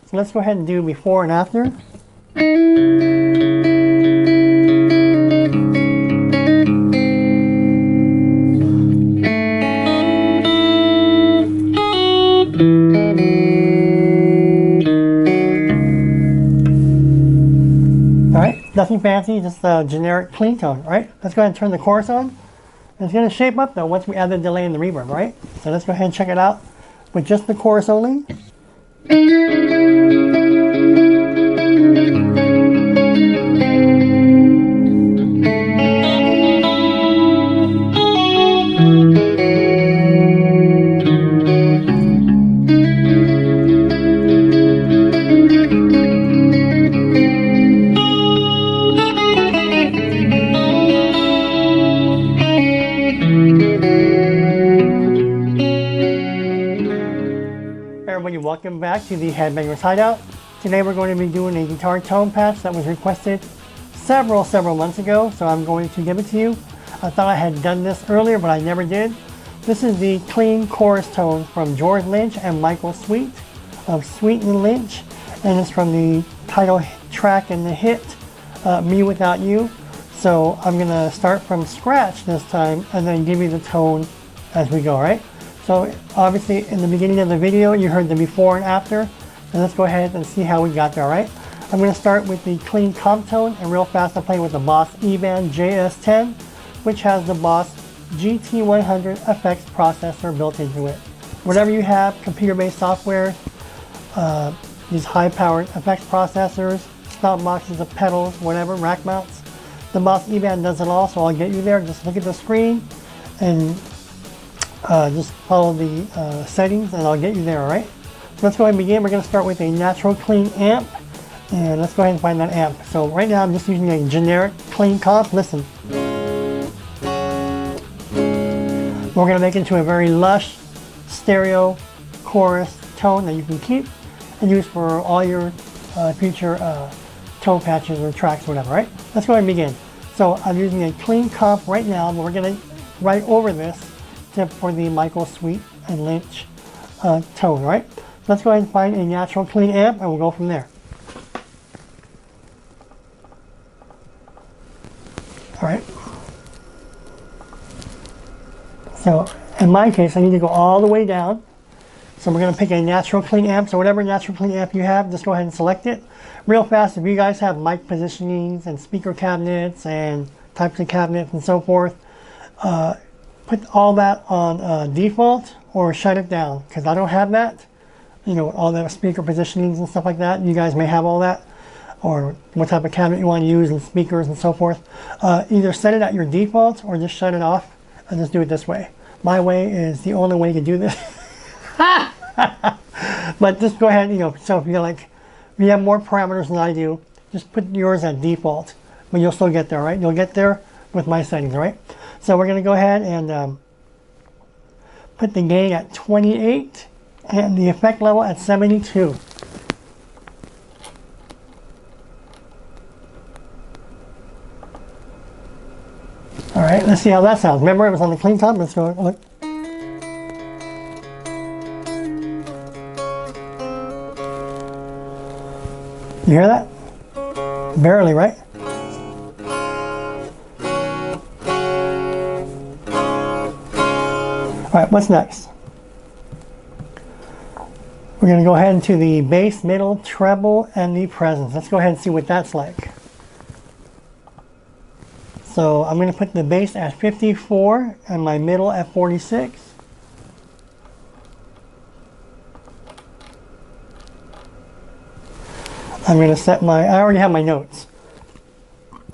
So let's go ahead and do before and after. Alright, nothing fancy, just a generic clean tone. Alright, let's go ahead and turn the chorus on. It's going to shape up though once we add the delay and the reverb, right? So let's go ahead and check it out with just the chorus only. Everybody, welcome back to the Headbangers Hideout. Today we're going to be doing a guitar tone patch that was requested several months ago, so I'm going to give it to you. I thought I had done this earlier, but I never did. This is the clean chorus tone from George Lynch and Michael Sweet of Sweet and Lynch, and it's from the title track and the hit, Me Without You. So I'm going to start from scratch this time and then give you the tone as we go, right? So obviously in the beginning of the video you heard the before and after, and let's go ahead and see how we got there, right? I'm going to start with the clean comp tone, and real fast I'll play with the Boss eBand JS-10, which has the Boss GT100 effects processor built into it. Whatever you have, computer-based software, these high-powered effects processors, stop boxes of pedals, whatever, rack mounts, the Boss eBand does it all, so I'll get you there. Just look at the screen and just follow the settings and I'll get you there, alright? So let's go ahead and begin. We're going to start with a natural clean amp, and let's go ahead and find that amp. So right now I'm just using a generic clean comp. Listen. We're going to make it into a very lush stereo chorus tone that you can keep and use for all your future tone patches or tracks, whatever, right? Let's go ahead and begin. So I'm using a clean comp right now, but we're going to write over this for the Michael Sweet and Lynch tone, right? Let's go ahead and find a natural clean amp and we'll go from there. Alright. So in my case I need to go all the way down. So we're going to pick a natural clean amp. So whatever natural clean amp you have, just go ahead and select it. Real fast, if you guys have mic positionings and speaker cabinets and types of cabinets and so forth, put all that on default or shut it down, because I don't have that. You know, all the speaker positionings and stuff like that. You guys may have all that, or what type of cabinet you want to use and speakers and so forth. Either set it at your default or just shut it off and just do it this way. My way is the only way you can do this. But just go ahead, you know, so if you're like, if you have more parameters than I do, just put yours at default, but you'll still get there, right? You'll get there with my settings, right? So we're going to go ahead and put the gain at 28 and the effect level at 72. Alright, let's see how that sounds. Remember, it was on the clean top. Let's go look. You hear that? Barely, right? Alright, what's next? We're going to go ahead into the bass, middle, treble, and the presence. Let's go ahead and see what that's like. So I'm going to put the bass at 54 and my middle at 46. I'm going to set my, I already have my notes.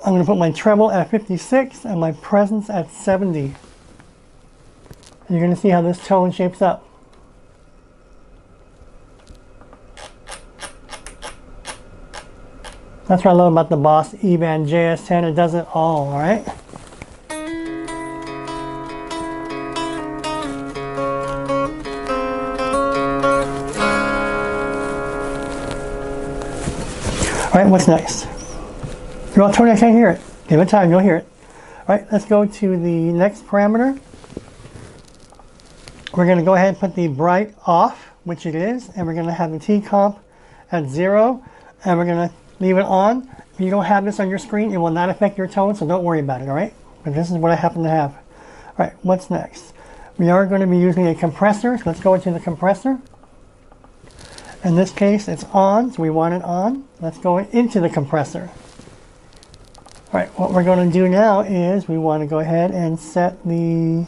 I'm going to put my treble at 56 and my presence at 70. You're going to see how this tone shapes up. That's what I love about the Boss eBand JS-10. It does it all, alright? Alright, what's next? Well, Tony, I can't hear it. Give it time, you'll hear it. Alright, let's go to the next parameter. We're going to go ahead and put the bright off, which it is, and we're going to have the T comp at 0, and we're going to leave it on. If you don't have this on your screen, it will not affect your tone, so don't worry about it, all right? But this is what I happen to have. All right, what's next? We are going to be using a compressor, so let's go into the compressor. In this case, it's on, so we want it on. Let's go into the compressor. All right, what we're going to do now is we want to go ahead and set the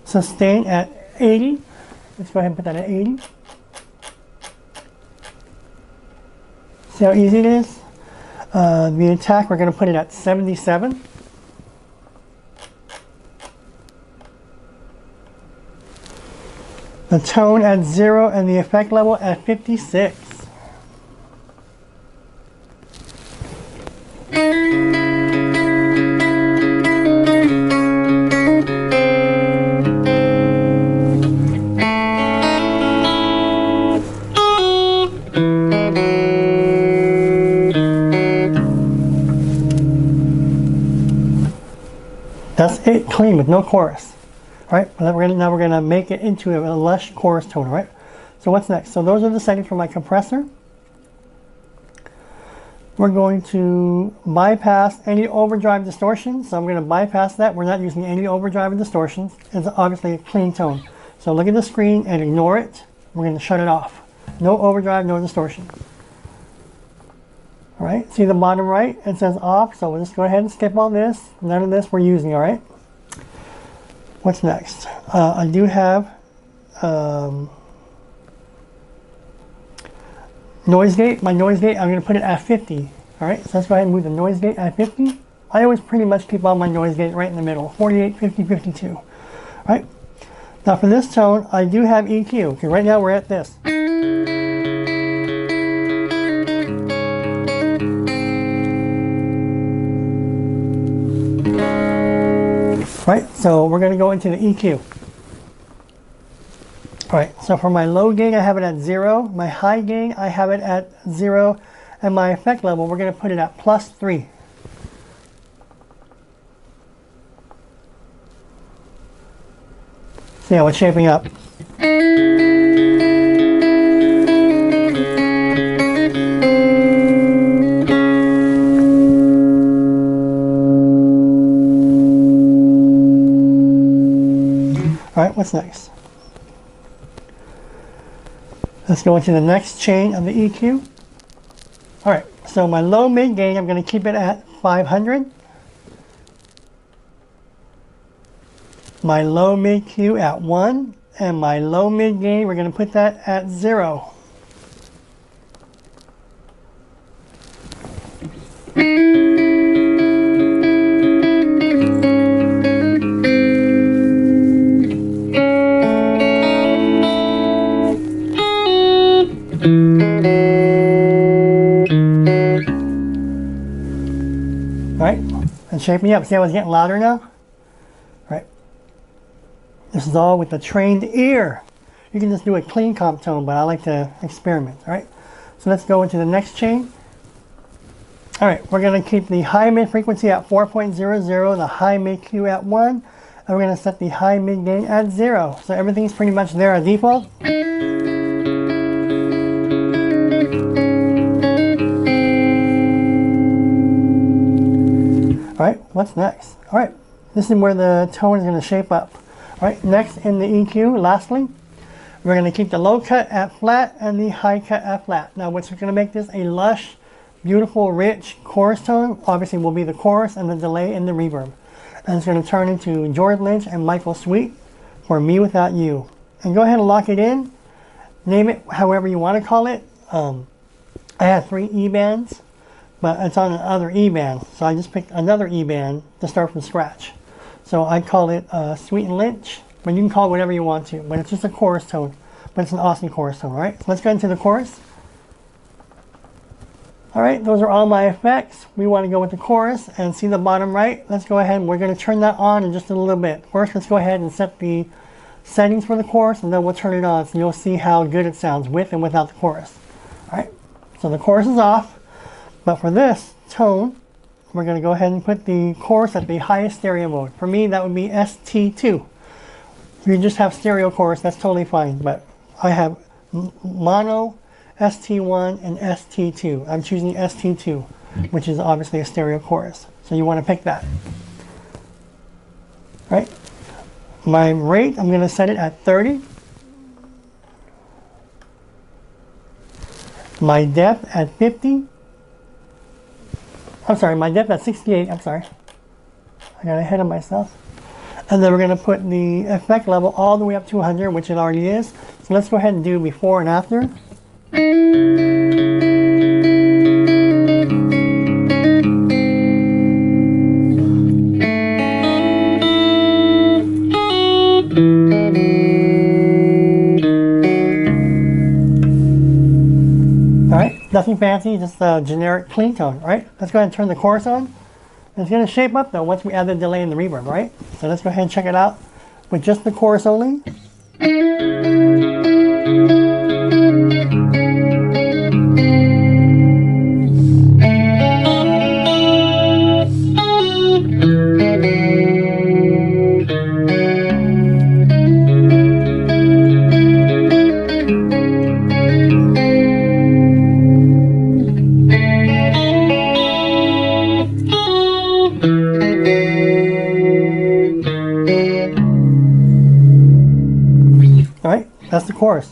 sustain at 80. Let's go ahead and put that at 80. See how easy it is? The attack, we're going to put it at 77. The tone at 0 and the effect level at 56. That's it, clean with no chorus. All right, now we're gonna make it into a lush chorus tone, all right? So what's next? So those are the settings for my compressor. We're going to bypass any overdrive distortion. So I'm gonna bypass that. We're not using any overdrive and distortions. It's obviously a clean tone. So look at the screen and ignore it. We're gonna shut it off. No overdrive, no distortion. All right, see the bottom right? It says off, so we'll just go ahead and skip all this. None of this we're using, all right? What's next? I do have noise gate. My noise gate, I'm going to put it at 50. All right, so let's go ahead and move the noise gate at 50. I always pretty much keep all my noise gates right in the middle, 48, 50, 52. All right, now for this tone, I do have EQ, because right now we're at this. Right, so we're going to go into the EQ. All right, so for my low gain, I have it at 0. My high gain, I have it at 0. And my effect level, we're going to put it at +3. See how it's shaping up. All right, what's next? Let's go into the next chain of the EQ. All right, so my low mid gain, I'm going to keep it at 500. My low mid Q at 1, and my low mid gain, we're going to put that at 0. And shape me up. See how it's getting louder now? Right. This is all with the trained ear. You can just do a clean comp tone, but I like to experiment. All right. So let's go into the next chain. All right. We're going to keep the high mid frequency at 4.00, the high mid Q at 1, and we're going to set the high mid gain at 0. So everything's pretty much there at default. All right, what's next? All right, this is where the tone is going to shape up. All right, next in the EQ, lastly, we're going to keep the low cut at flat and the high cut at flat. Now, what's going to make this a lush, beautiful, rich chorus tone, obviously will be the chorus and the delay and the reverb. And it's going to turn into George Lynch and Michael Sweet for Me Without You. And go ahead and lock it in. Name it however you want to call it. I have 3 eBands. But it's on another eBand, so I just picked another eBand to start from scratch. So I call it Sweet and Lynch, but you can call it whatever you want to, but it's just a chorus tone, but it's an awesome chorus tone, all right? So let's go into the chorus. All right, those are all my effects. We want to go with the chorus and see the bottom right. Let's go ahead and we're going to turn that on in just a little bit. First, let's go ahead and set the settings for the chorus, and then we'll turn it on so you'll see how good it sounds with and without the chorus. All right, so the chorus is off. But for this tone, we're going to go ahead and put the chorus at the highest stereo mode. For me, that would be ST2. If you just have stereo chorus, that's totally fine. But I have mono ST1, and ST2. I'm choosing ST2, which is obviously a stereo chorus. So you want to pick that. Right? My rate, I'm going to set it at 30. My depth at 50. I'm sorry, my depth at 68. I'm sorry. I got ahead of myself. And then we're going to put the effect level all the way up to 100, which it already is. So let's go ahead and do before and after. Alright, nothing fancy, just a generic clean tone, right? Let's go ahead and turn the chorus on. It's going to shape up though once we add the delay and the reverb, right? So let's go ahead and check it out with just the chorus only. Alright, that's the chorus.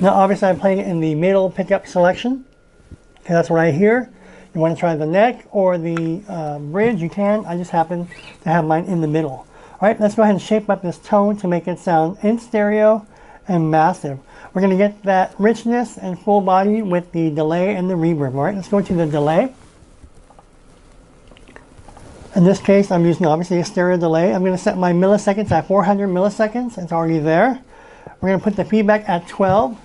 Now obviously I'm playing it in the middle pickup selection. Okay, that's what I hear. You want to try the neck or the bridge, you can. I just happen to have mine in the middle. Alright, let's go ahead and shape up this tone to make it sound in stereo and massive. We're going to get that richness and full body with the delay and the reverb. Alright, let's go to the delay. In this case, I'm using obviously a stereo delay. I'm going to set my milliseconds at 400 milliseconds. It's already there. We're going to put the feedback at 12.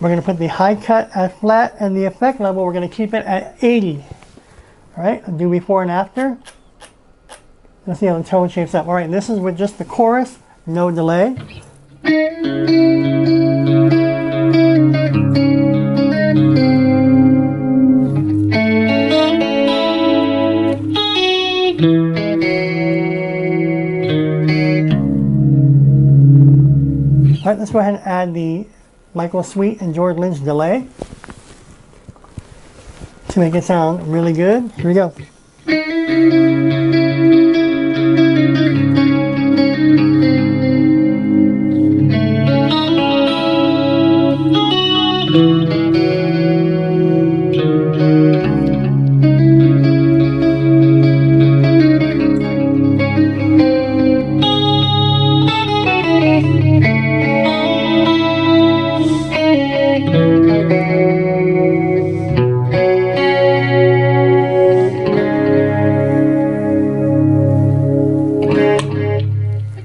We're going to put the high cut at flat, and the effect level, we're going to keep it at 80. All right, I'll do before and after. Let's see how the tone shapes up. All right, this is with just the chorus, no delay. All right, let's go ahead and add the Michael Sweet and George Lynch delay to make it sound really good. Here we go.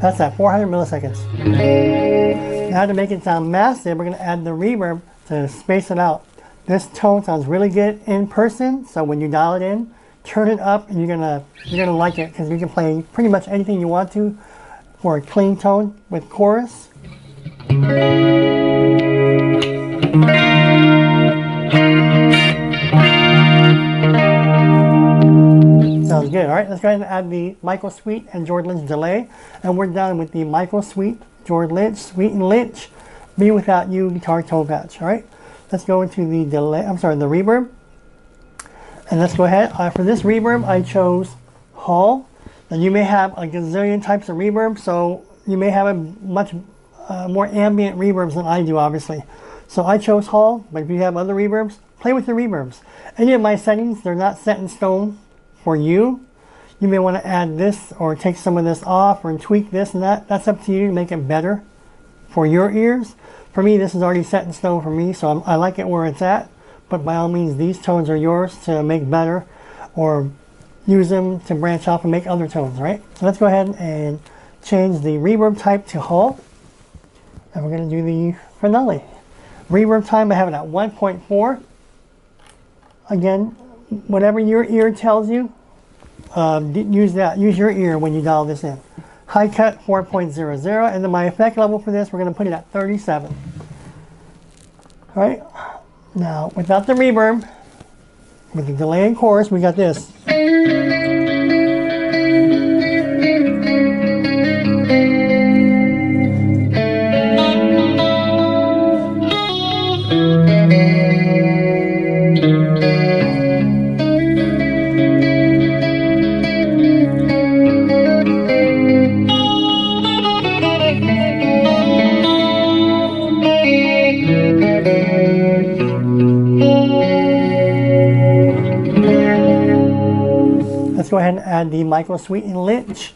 That's at 400 milliseconds. Now to make it sound massive, we're going to add the reverb to space it out. This tone sounds really good in person, so when you dial it in, turn it up, and you're gonna like it because you can play pretty much anything you want to for a clean tone with chorus. Sounds good. All right, let's go ahead and add the Michael Sweet and George Lynch delay, and we're done with the Michael Sweet, George Lynch, Sweet and Lynch, Me Without You guitar tone patch. All right, let's go into the delay. I'm sorry, the reverb, and let's go ahead. For this reverb, I chose Hall. Now you may have a gazillion types of reverb, so you may have a much more ambient reverbs than I do, obviously. So I chose Hall, but if you have other reverbs, play with the reverbs. Any of my settings, they're not set in stone for you. You may want to add this or take some of this off or tweak this and that. That's up to you to make it better for your ears. For me, this is already set in stone for me, so I like it where it's at. But by all means, these tones are yours to make better or use them to branch off and make other tones, right? So let's go ahead and change the reverb type to Hall. And we're going to do the finale. Reverb time, I have it at 1.4. Again, whatever your ear tells you, use that. Use your ear when you dial this in. high cut 4.00, and then my effect level for this, we're going to put it at 37. All right, now without the reverb, with the delay and chorus, we got this. Let's go ahead and add the Michael Sweet and Lynch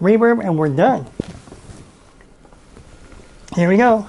reverb, and we're done. Here we go.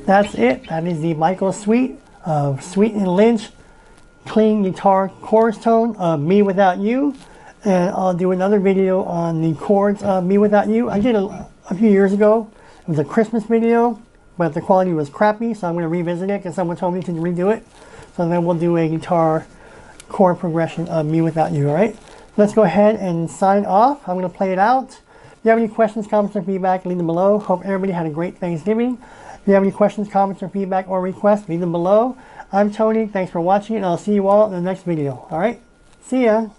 That's it. That is the Michael Sweet of Sweet and Lynch clean guitar chorus tone of Me Without You. And I'll do another video on the chords of Me Without You. I did a few years ago. It was a Christmas video, but the quality was crappy, so I'm going to revisit it because someone told me to redo it. So then we'll do a guitar chord progression of Me Without You, alright? Let's go ahead and sign off. I'm going to play it out. If you have any questions, comments, or feedback, leave them below. Hope everybody had a great Thanksgiving. If you have any questions, comments, or feedback, or requests, leave them below. I'm Tony. Thanks for watching, and I'll see you all in the next video. Alright? See ya!